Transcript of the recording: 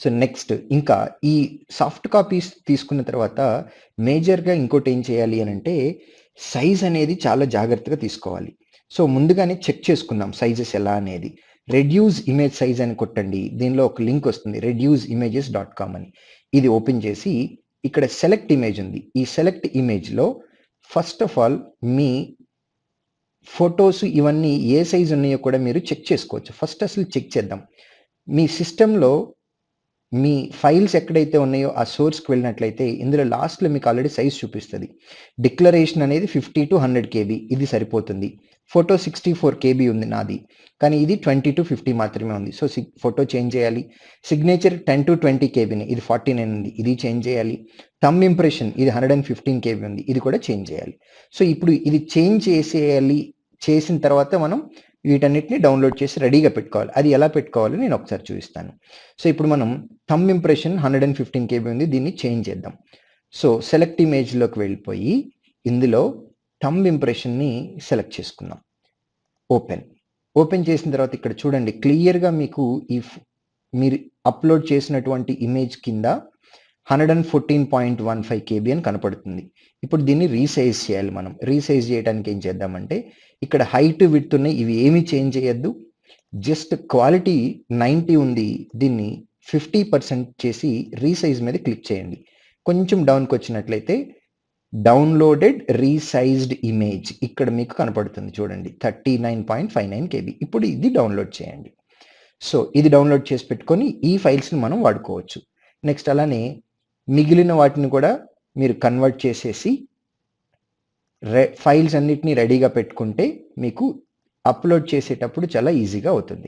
So next ఇంకా ఈ soft copies తీసుకున్న తర్వాత మేజర్‌గా ఇంకోటి ఏం చేయాలి అనంటే సైజ్ అనేది చాలా జాగ్రత్తగా తీసుకోవాలి. సో ముందుగానే చెక్ చేసుకుందాం సైజెస్ ఎలా అనేది. రెడ్యూస్ ఇమేజ్ సైజ్ అని కొట్టండి. దీనిలో ఒక లింక్ వస్తుంది reduceimages.com అని. ఇది ఓపెన్ చేసి ఇక్కడ సెలెక్ట్ ఇమేజ్ ఉంది. ఈ సెలెక్ట్ ఇమేజ్‌లో first of all me photos ఇవన్నీ ఏ సైజ్ ఉన్నాయో కూడా మీరు చెక్ చేసుకోవచ్చు. ఫస్ట్ అసలు చెక్ చేద్దాం. మీ సిస్టమ్‌లో మీ ఫైల్స్ ఎక్కడైతే ఉన్నాయో ఆ సోర్స్‌కి వెళ్ళినట్లయితే ఇందులో లాస్ట్‌లో మీకు ఆల్రెడీ సైజ్ చూపిస్తది. డిక్లరేషన్ అనేది 50-100 కేబీ ఇది సరిపోతుంది. ఫోటో 64 కేబీ ఉంది నాది. కానీ ఇది 20-50 మాత్రమే ఉంది. సో ఫోటో చేంజ్ చేయాలి. సిగ్నేచర్ 10-20 కేబీనే ఇది 49 ఉంది. ఇది చేంజ్ చేయాలి. థంబ్ ఇంప్రెషన్ ఇది 115 కేబీ ఉంది. ఇది కూడా చేంజ్ చేయాలి. సో ఇప్పుడు ఇది చేంజ్ చేసేయాలి. చేసిన తర్వాత మనం వీటన్నిటిని డౌన్లోడ్ చేసి రెడీగా పెట్టుకోవాలి. అది ఎలా పెట్టుకోవాలో నేను ఒకసారి చూపిస్తాను. సో ఇప్పుడు మనం థంబ్ ఇంప్రెషన్ 115 కేబీ ఉంది. దీన్ని చేంజ్ చేద్దాం. సో సెలెక్ట్ ఇమేజ్‌లోకి వెళ్ళిపోయి ఇందులో థంబ్ ఇంప్రెషన్‌ని సెలెక్ట్ చేసుకుందాం. ఓపెన్ చేసిన తర్వాత ఇక్కడ చూడండి క్లియర్‌గా మీకు మీరు అప్లోడ్ చేసినటువంటి ఇమేజ్ కింద 114.15 కేబీ అని కనపడుతుంది. ఇప్పుడు దీన్ని రీసైజ్ చేయాలి మనం. రీసైజ్ చేయడానికి ఏం చేద్దామంటే ఇక్కడ హైట్, విడ్త్ ఉన్నాయి. ఇవి ఏమీ చేంజ్ చేయొద్దు. జస్ట్ క్వాలిటీ 90 ఉంది. దీన్ని 50% చేసి రీసైజ్ మీద క్లిక్ చేయండి. కొంచెం డౌన్‌కి వచ్చినట్లయితే డౌన్లోడెడ్ రీసైజ్డ్ ఇమేజ్ ఇక్కడ మీకు కనపడుతుంది చూడండి 39.59 కేబీ. ఇప్పుడు ఇది డౌన్లోడ్ చేయండి. సో ఇది డౌన్లోడ్ చేసి పెట్టుకొని ఈ ఫైల్స్‌ని మనం వాడుకోవచ్చు. నెక్స్ట్ అలానే మిగిలిన వాటిని కూడా మీరు కన్వర్ట్ చేసేసి ఫైల్స్ అన్నిటిని రెడీగా పెట్టుకుంటే మీకు అప్లోడ్ చేసేటప్పుడు చాలా ఈజీగా అవుతుంది.